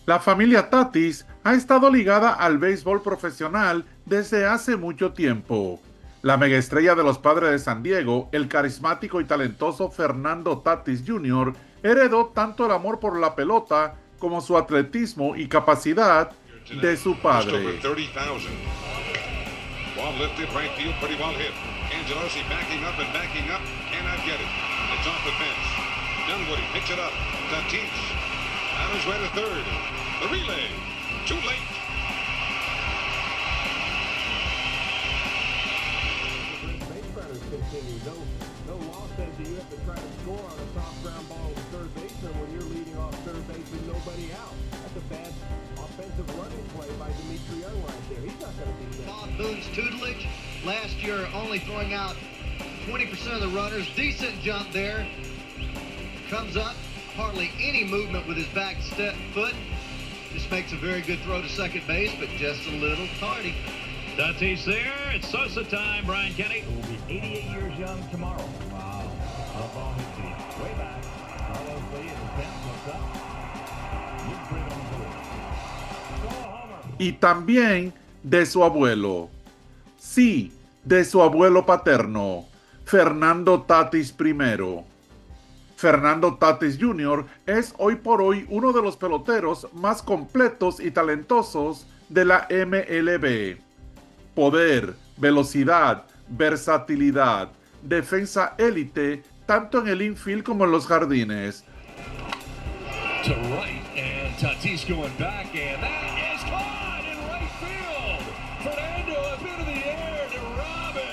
La familia Tatis ha estado ligada al béisbol profesional desde hace mucho tiempo. La megaestrella de los Padres de San Diego, el carismático y talentoso Fernando Tatis Jr., heredó tanto el amor por la pelota como su atletismo y capacidad de su padre. Ball lifted, right field, pretty well hit. Angelosi backing up, cannot get it. It's off the fence. Dunwoody picks it up. Tatis on his way to third. The relay, too late. Base runners continue. No law says that you have to try to score on a soft ground ball to third baseman when you're leading off third base with nobody out. That's a bad offensive running play by Dimitri Young right there. He's not going to be there. Bob Boone's tutelage last year, only throwing out 20% of the runners. Decent jump there. Comes up, hardly any movement with his back foot. Just makes a very good throw to second base, but just a little tardy. Tatis there. It's Sosa time, Brian Kenny. He will be 88 years young tomorrow. Wow. Up on his feet. Way back. Carlos Lee and the count looks up. Newsprint on the board. Y también de su abuelo. Sí, de su abuelo paterno, Fernando Tatis I. Fernando Tatis Jr. es hoy por hoy uno de los peloteros más completos y talentosos de la MLB. Poder, velocidad, versatilidad, defensa élite, tanto en el infield como en los jardines. To right, and Tatis going back, and that is caught in right field. Fernando up into the air to Robin.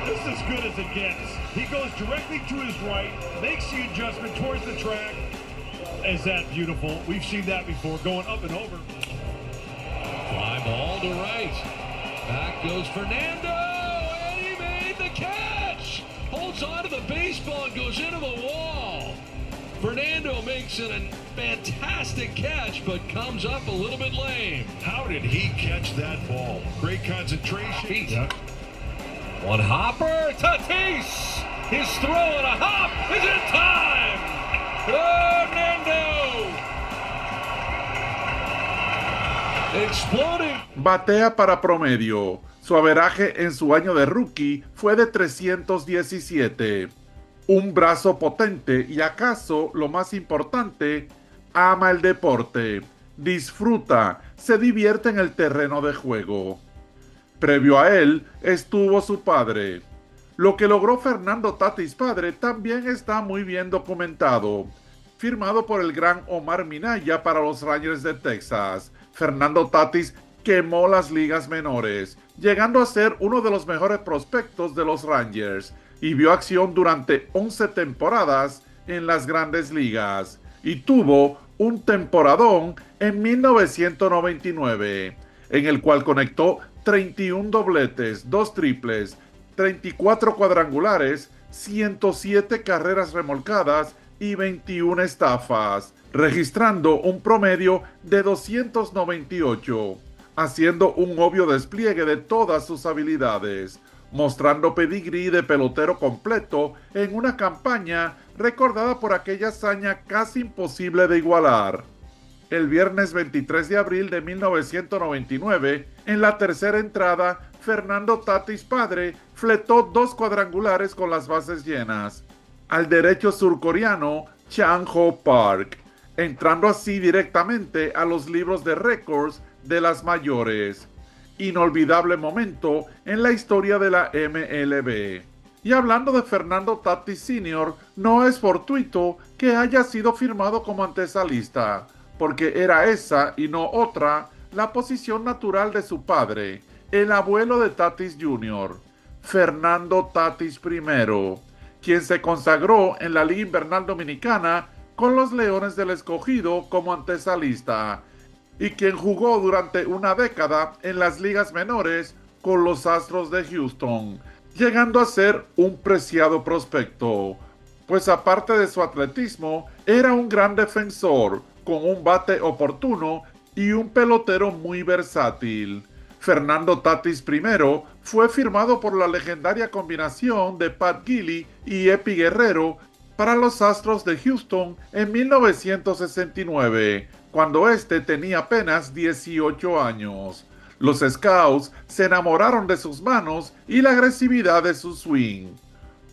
This is as good as it gets. He goes directly to his right, makes the adjustment towards the track. Is that beautiful? We've seen that before, going up and over. Fly ball to right. Back goes Fernando, and he made the catch. Holds on to the baseball and goes into the wall. Fernando makes it a fantastic catch, but comes up a little bit lame. How did he catch that ball? Great concentration. Feet. Yep. One hopper, Tatis! His throw and a hop is in time! Fernando! Exploding. Batea para promedio. Su averaje en su año de rookie fue de 317. Un brazo potente y acaso lo más importante, ama el deporte, disfruta, se divierte en el terreno de juego. Previo a él estuvo su padre. Lo que logró Fernando Tatis padre también está muy bien documentado. Firmado por el gran Omar Minaya para los Rangers de Texas, Fernando Tatis quemó las ligas menores, llegando a ser uno de los mejores prospectos de los Rangers, y vio acción durante 11 temporadas en las grandes ligas, y tuvo un temporadón en 1999, en el cual conectó 31 dobletes, 2 triples, 34 cuadrangulares, 107 carreras remolcadas y 21 estafas, registrando un promedio de 298, haciendo un obvio despliegue de todas sus habilidades, mostrando pedigrí de pelotero completo en una campaña recordada por aquella hazaña casi imposible de igualar. El viernes 23 de abril de 1999, en la tercera entrada, Fernando Tatis padre fletó 2 cuadrangulares con las bases llenas al derecho surcoreano Chang Ho Park, entrando así directamente a los libros de récords de las mayores. Inolvidable momento en la historia de la MLB. Y hablando de Fernando Tatis Sr., no es fortuito que haya sido firmado como antesalista, porque era esa y no otra la posición natural de su padre, el abuelo de Tatis Jr., Fernando Tatis I, quien se consagró en la Liga Invernal Dominicana con los Leones del Escogido como antesalista, y quien jugó durante una década en las ligas menores con los Astros de Houston, llegando a ser un preciado prospecto, pues aparte de su atletismo, era un gran defensor, con un bate oportuno y un pelotero muy versátil. Fernando Tatis I fue firmado por la legendaria combinación de Pat Gilly y Epi Guerrero para los Astros de Houston en 1969, cuando éste tenía apenas 18 años. Los Scouts se enamoraron de sus manos y la agresividad de su swing.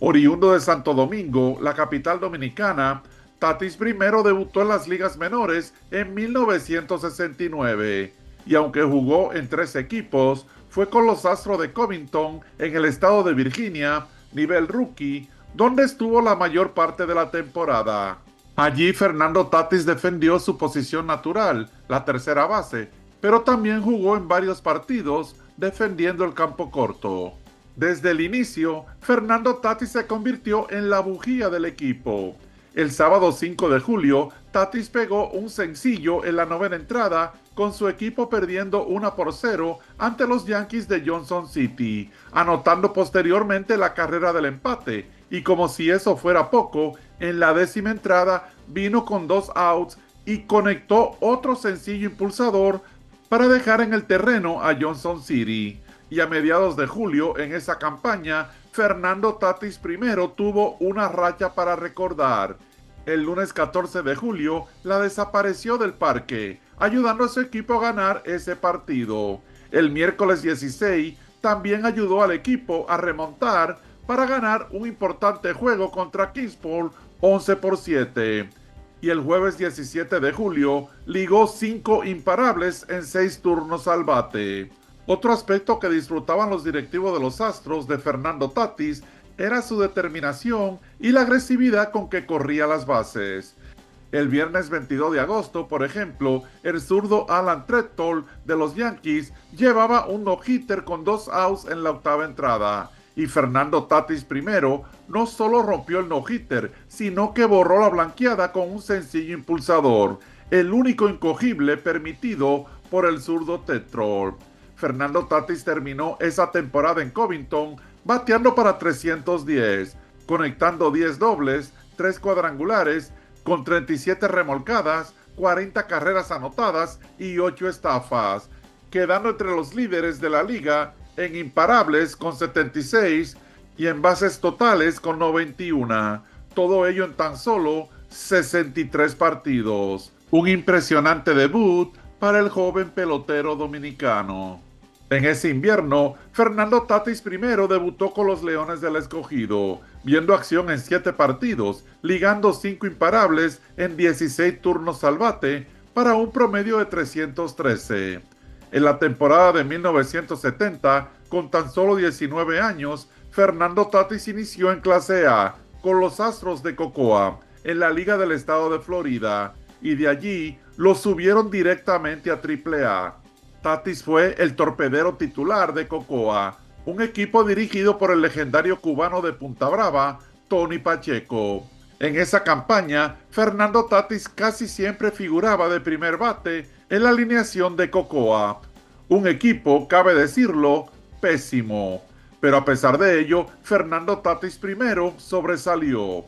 Oriundo de Santo Domingo, la capital dominicana, Tatis primero debutó en las ligas menores en 1969 y aunque jugó en 3 equipos, fue con los Astros de Covington en el estado de Virginia, nivel rookie, donde estuvo la mayor parte de la temporada. Allí Fernando Tatis defendió su posición natural, la tercera base, pero también jugó en varios partidos defendiendo el campo corto. Desde el inicio, Fernando Tatis se convirtió en la bujía del equipo. El sábado 5 de julio, Tatis pegó un sencillo en la novena entrada con su equipo perdiendo 1-0 ante los Yankees de Johnson City, anotando posteriormente la carrera del empate, y como si eso fuera poco, en la décima entrada vino con 2 outs y conectó otro sencillo impulsador para dejar en el terreno a Johnson City. Y a mediados de julio, en esa campaña, Fernando Tatis primero tuvo una racha para recordar. El lunes 14 de julio la desapareció del parque, ayudando a su equipo a ganar ese partido. El miércoles 16 también ayudó al equipo a remontar para ganar un importante juego contra Kingsport 11-7. Y el jueves 17 de julio ligó 5 imparables en 6 turnos al bate. Otro aspecto que disfrutaban los directivos de los Astros de Fernando Tatis era su determinación y la agresividad con que corría las bases. El viernes 22 de agosto, por ejemplo, el zurdo Alan Treadtoll de los Yankees llevaba un no-hitter con 2 outs en la octava entrada. Y Fernando Tatis primero no solo rompió el no-hitter, sino que borró la blanqueada con un sencillo impulsador, el único incogible permitido por el zurdo Treadtoll. Fernando Tatis terminó esa temporada en Covington bateando para 310, conectando 10 dobles, 3 cuadrangulares, con 37 remolcadas, 40 carreras anotadas y 8 estafas, quedando entre los líderes de la liga en imparables con 76 y en bases totales con 91. Todo ello en tan solo 63 partidos. Un impresionante debut para el joven pelotero dominicano. En ese invierno, Fernando Tatis primero debutó con los Leones del Escogido, viendo acción en 7 partidos, ligando 5 imparables en 16 turnos al bate para un promedio de 313. En la temporada de 1970, con tan solo 19 años, Fernando Tatis inició en Clase A con los Astros de Cocoa, en la Liga del Estado de Florida, y de allí lo subieron directamente a Triple-A. Tatis fue el torpedero titular de Cocoa, un equipo dirigido por el legendario cubano de Punta Brava, Tony Pacheco. En esa campaña, Fernando Tatis casi siempre figuraba de primer bate en la alineación de Cocoa, un equipo, cabe decirlo, pésimo. Pero a pesar de ello, Fernando Tatis primero sobresalió.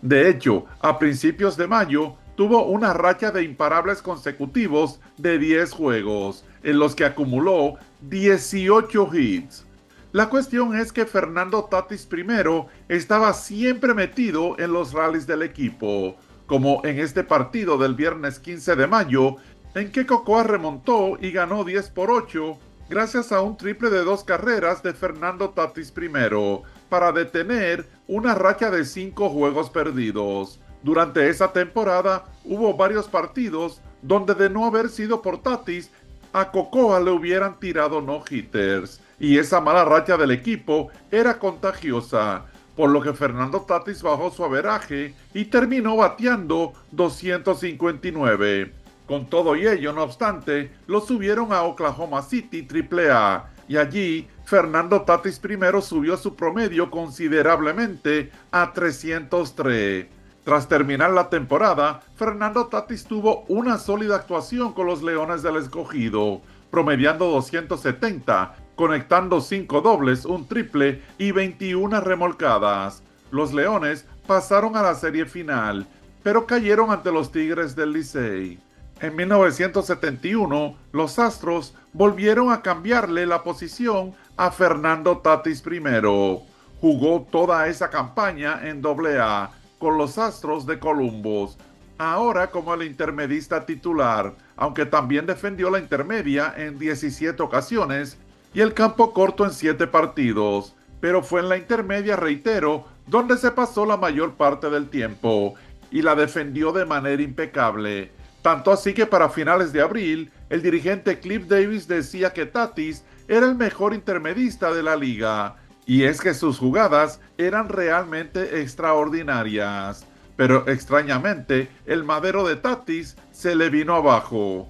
De hecho, a principios de mayo, tuvo una racha de imparables consecutivos de 10 juegos, en los que acumuló 18 hits. La cuestión es que Fernando Tatis primero estaba siempre metido en los rallies del equipo, como en este partido del viernes 15 de mayo, en que Cocoa remontó y ganó 10-8 gracias a un triple de 2 carreras de Fernando Tatis primero, para detener una racha de 5 juegos perdidos. Durante esa temporada hubo varios partidos donde, de no haber sido por Tatis, a Cocoa le hubieran tirado no-hitters, y esa mala racha del equipo era contagiosa, por lo que Fernando Tatis bajó su averaje y terminó bateando 259. Con todo y ello, no obstante, lo subieron a Oklahoma City Triple-A, y allí Fernando Tatis primero subió su promedio considerablemente a 303. Tras terminar la temporada, Fernando Tatis tuvo una sólida actuación con los Leones del Escogido, promediando 270, conectando 5 dobles, un triple y 21 remolcadas. Los Leones pasaron a la serie final, pero cayeron ante los Tigres del Licey. En 1971, los Astros volvieron a cambiarle la posición a Fernando Tatis primero. Jugó toda esa campaña en AA con los Astros de Columbus, ahora como el intermedista titular, aunque también defendió la intermedia en 17 ocasiones y el campo corto en 7 partidos, pero fue en la intermedia, reitero, donde se pasó la mayor parte del tiempo y la defendió de manera impecable. Tanto así que para finales de abril, el dirigente Cliff Davis decía que Tatis era el mejor intermedista de la liga, y es que sus jugadas eran realmente extraordinarias. Pero extrañamente, el madero de Tatis se le vino abajo.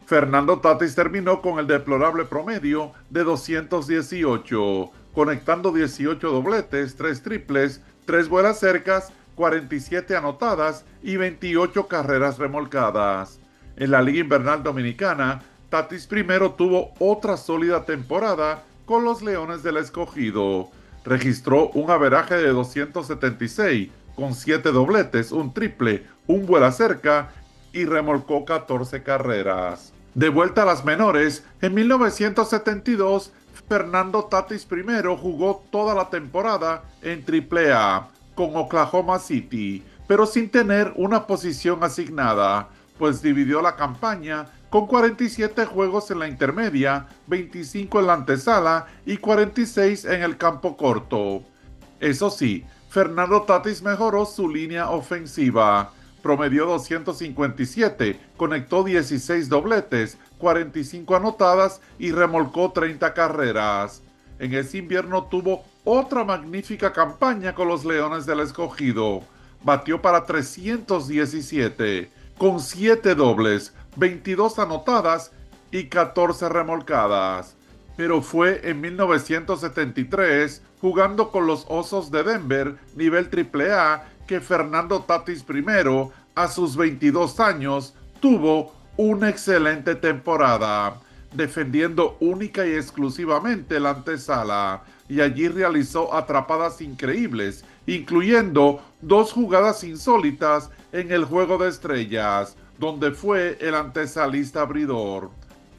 Fernando Tatis terminó con el deplorable promedio de 218, conectando 18 dobletes, 3 triples, 3 vuelas cercas, 47 anotadas y 28 carreras remolcadas. En la Liga Invernal Dominicana, Tatis primero tuvo otra sólida temporada con los Leones del Escogido. Registró un averaje de 276 con 7 dobletes, un triple, un vuela cerca y remolcó 14 carreras. De vuelta a las menores, en 1972, Fernando Tatis primero jugó toda la temporada en AAA con Oklahoma City, pero sin tener una posición asignada, pues dividió la campaña con 47 juegos en la intermedia, 25 en la antesala y 46 en el campo corto. Eso sí, Fernando Tatis mejoró su línea ofensiva. Promedió 257, conectó 16 dobletes, 45 anotadas y remolcó 30 carreras. En ese invierno tuvo otra magnífica campaña con los Leones del Escogido. Batió para 317, con 7 dobles, 22 anotadas y 14 remolcadas. Pero fue en 1973, jugando con los Osos de Denver, nivel AAA, que Fernando Tatis primero, a sus 22 años, tuvo una excelente temporada, defendiendo única y exclusivamente la antesala, y allí realizó atrapadas increíbles, incluyendo 2 jugadas insólitas en el Juego de Estrellas, donde fue el antesalista abridor.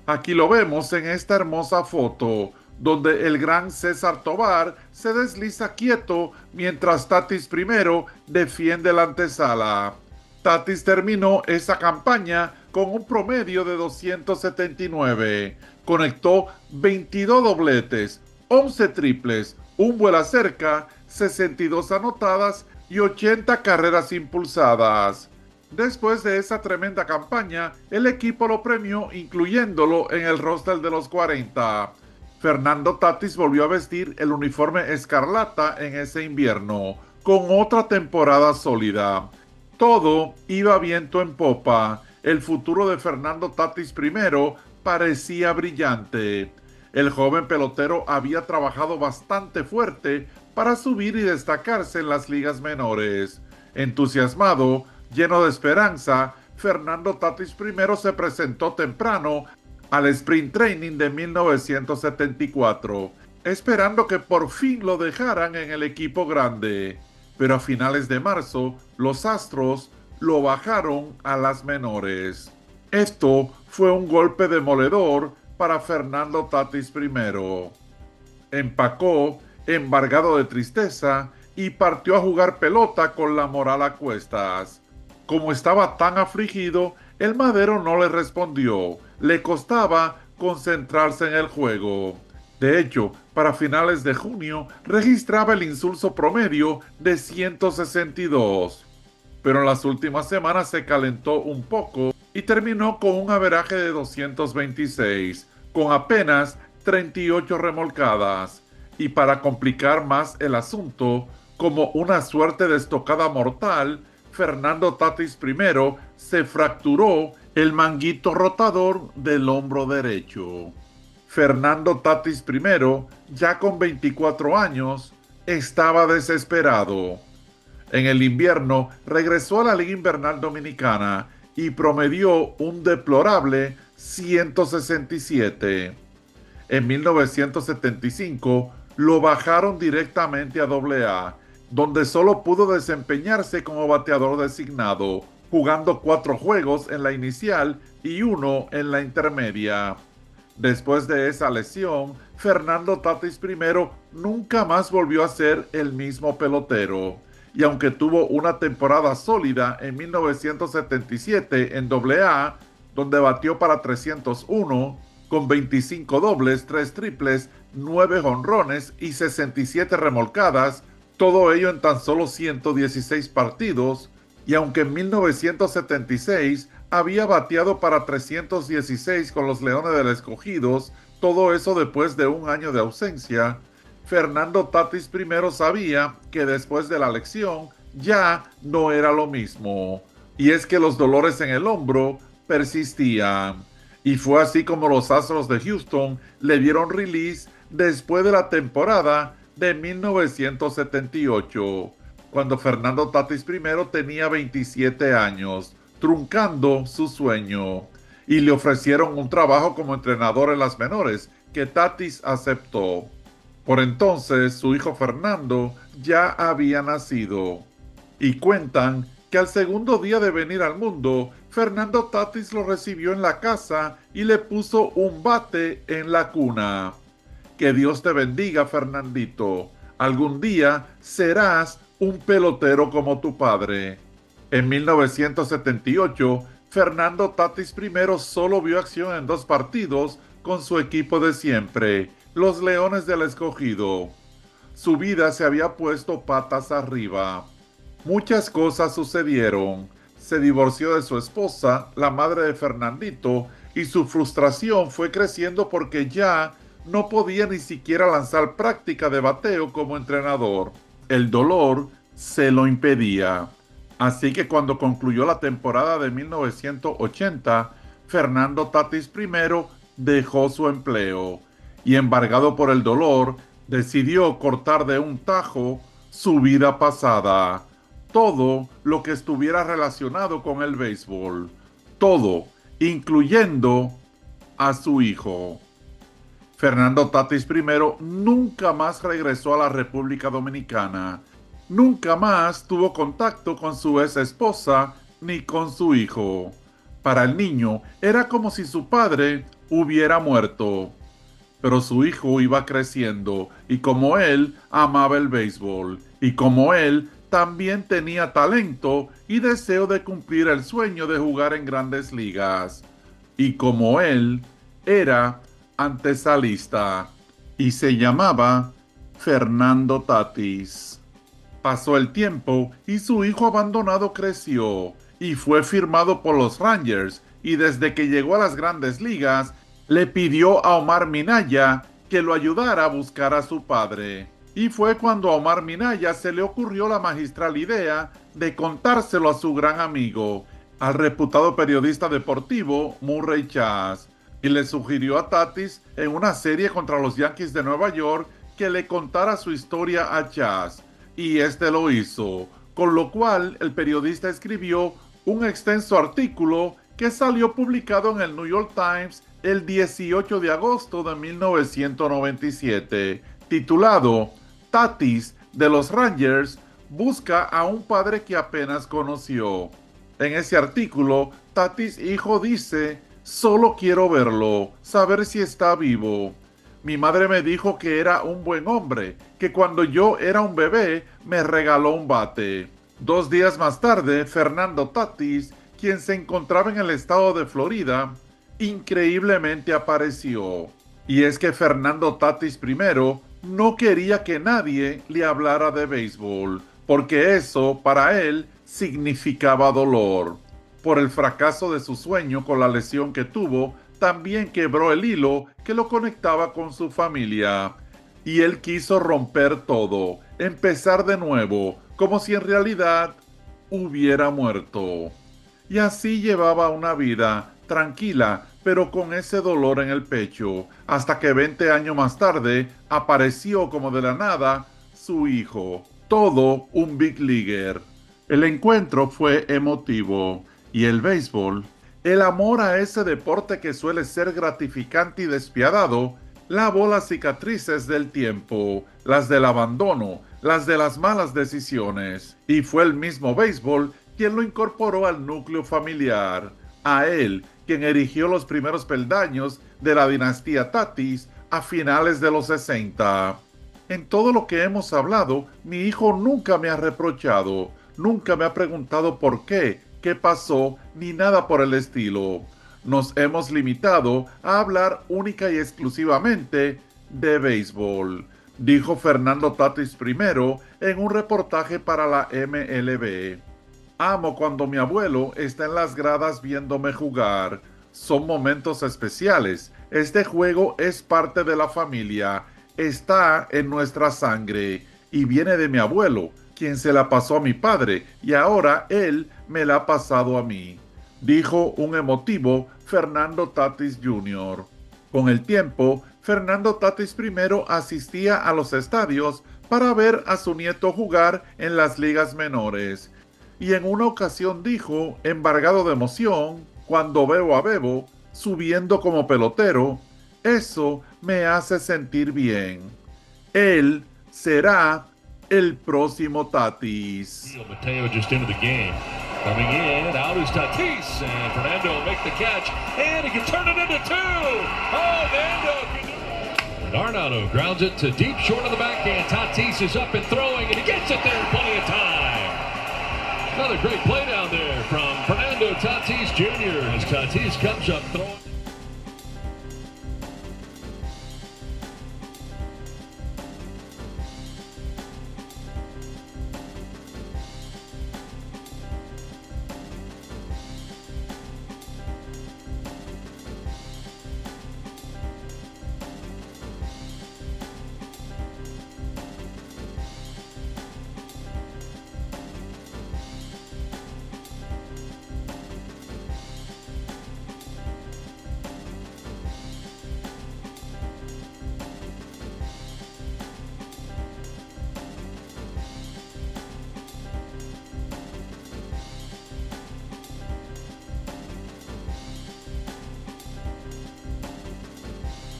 Aquí lo vemos en esta hermosa foto, donde el gran César Tovar se desliza quieto mientras Tatis primero defiende la antesala. Tatis terminó esa campaña con un promedio de 279. Conectó 22 dobletes, 11 triples, un vuela cerca, 62 anotadas y 80 carreras impulsadas. Después de esa tremenda campaña, el equipo lo premió incluyéndolo en el roster de los 40. Fernando Tatis volvió a vestir el uniforme escarlata en ese invierno, con otra temporada sólida. Todo iba viento en popa. El futuro de Fernando Tatis primero parecía brillante. El joven pelotero había trabajado bastante fuerte para subir y destacarse en las ligas menores. Entusiasmado, lleno de esperanza, Fernando Tatis primero se presentó temprano al Spring Training de 1974, esperando que por fin lo dejaran en el equipo grande. Pero a finales de marzo, los Astros lo bajaron a las menores. Esto fue un golpe demoledor para Fernando Tatis primero. Empacó, embargado de tristeza, y partió a jugar pelota con la moral a cuestas. Como estaba tan afligido, el madero no le respondió. Le costaba concentrarse en el juego. De hecho, para finales de junio registraba el insulso promedio de 162. Pero en las últimas semanas se calentó un poco y terminó con un averaje de 226, con apenas 38 remolcadas. Y para complicar más el asunto, como una suerte de estocada mortal, Fernando Tatis primero se fracturó el manguito rotador del hombro derecho. Fernando Tatis primero, ya con 24 años, estaba desesperado. En el invierno regresó a la Liga Invernal Dominicana y promedió un deplorable 167. En 1975 lo bajaron directamente a AA, donde solo pudo desempeñarse como bateador designado, jugando 4 juegos en la inicial y 1 en la intermedia. Después de esa lesión, Fernando Tatis primero nunca más volvió a ser el mismo pelotero, y aunque tuvo una temporada sólida en 1977 en AA, donde batió para 301, con 25 dobles, 3 triples, 9 jonrones y 67 remolcadas, todo ello en tan solo 116 partidos, y aunque en 1976 había bateado para 316 con los Leones del Escogido, todo eso después de un año de ausencia, Fernando Tatis primero sabía que después de la lesión ya no era lo mismo. Y es que los dolores en el hombro persistían. Y fue así como los Astros de Houston le dieron release después de la temporada de 1978, cuando Fernando Tatis primero tenía 27 años, truncando su sueño. Y le ofrecieron un trabajo como entrenador en las menores, que Tatis aceptó. Por entonces, su hijo Fernando ya había nacido. Y cuentan que al segundo día de venir al mundo, Fernando Tatis lo recibió en la casa y le puso un bate en la cuna. Que Dios te bendiga, Fernandito. Algún día serás un pelotero como tu padre. En 1978, Fernando Tatis primero solo vio acción en 2 partidos con su equipo de siempre, los Leones del Escogido. Su vida se había puesto patas arriba. Muchas cosas sucedieron. Se divorció de su esposa, la madre de Fernandito, y su frustración fue creciendo porque ya no podía ni siquiera lanzar práctica de bateo como entrenador. El dolor se lo impedía. Así que cuando concluyó la temporada de 1980, Fernando Tatis primero dejó su empleo y, embargado por el dolor, decidió cortar de un tajo su vida pasada. Todo lo que estuviera relacionado con el béisbol. Todo, incluyendo a su hijo. Fernando Tatis primero nunca más regresó a la República Dominicana. Nunca más tuvo contacto con su ex esposa ni con su hijo. Para el niño era como si su padre hubiera muerto. Pero su hijo iba creciendo y como él amaba el béisbol y como él también tenía talento y deseo de cumplir el sueño de jugar en grandes ligas. Y como él era antesalista y se llamaba Fernando Tatis. Pasó el tiempo y su hijo abandonado creció y fue firmado por los Rangers, y desde que llegó a las grandes ligas le pidió a Omar Minaya que lo ayudara a buscar a su padre. Y fue cuando a Omar Minaya se le ocurrió la magistral idea de contárselo a su gran amigo, al reputado periodista deportivo Murray Chas, y le sugirió a Tatis en una serie contra los Yankees de Nueva York que le contara su historia a Chas, y este lo hizo, con lo cual el periodista escribió un extenso artículo que salió publicado en el New York Times el 18 de agosto de 1997, titulado Tatis de los Rangers busca a un padre que apenas conoció. En ese artículo, Tatis hijo dice: solo quiero verlo, saber si está vivo. Mi madre me dijo que era un buen hombre, que cuando yo era un bebé me regaló un bate. 2 días más tarde, Fernando Tatis, quien se encontraba en el estado de Florida, increíblemente apareció. Y es que Fernando Tatis primero no quería que nadie le hablara de béisbol, porque eso para él significaba dolor. Por el fracaso de su sueño con la lesión que tuvo, también quebró el hilo que lo conectaba con su familia. Y él quiso romper todo, empezar de nuevo, como si en realidad hubiera muerto. Y así llevaba una vida tranquila, pero con ese dolor en el pecho, hasta que 20 años más tarde apareció como de la nada su hijo, todo un big leaguer. El encuentro fue emotivo, y el béisbol, el amor a ese deporte que suele ser gratificante y despiadado, lavó las cicatrices del tiempo, las del abandono, las de las malas decisiones, y fue el mismo béisbol quien lo incorporó al núcleo familiar. A él, quien erigió los primeros peldaños de la dinastía Tatis a finales de los 60. En todo lo que hemos hablado, mi hijo nunca me ha reprochado, nunca me ha preguntado por qué pasó, ni nada por el estilo. Nos hemos limitado a hablar única y exclusivamente de béisbol, dijo Fernando Tatis primero en un reportaje para la MLB. Amo cuando mi abuelo está en las gradas viéndome jugar. Son momentos especiales. Este juego es parte de la familia, está en nuestra sangre y viene de mi abuelo, quien se la pasó a mi padre y ahora él me la ha pasado a mí, dijo un emotivo Fernando Tatis Jr. Con el tiempo, Fernando Tatis primero asistía a los estadios para ver a su nieto jugar en las ligas menores. Y en una ocasión dijo, embargado de emoción, cuando veo a Bebo subiendo como pelotero, eso me hace sentir bien. Él será el próximo Tatis. Mateo just into the game. Coming in, out is Tatis, and Fernando will make the catch, and he can turn it into two. Oh, Fernando can do it. Arenado grounds it to deep short of the backhand. Tatis is up and throwing, and he gets it there in plenty of time. Another great play down there from Fernando Tatis Jr. as Tatis comes up throwing.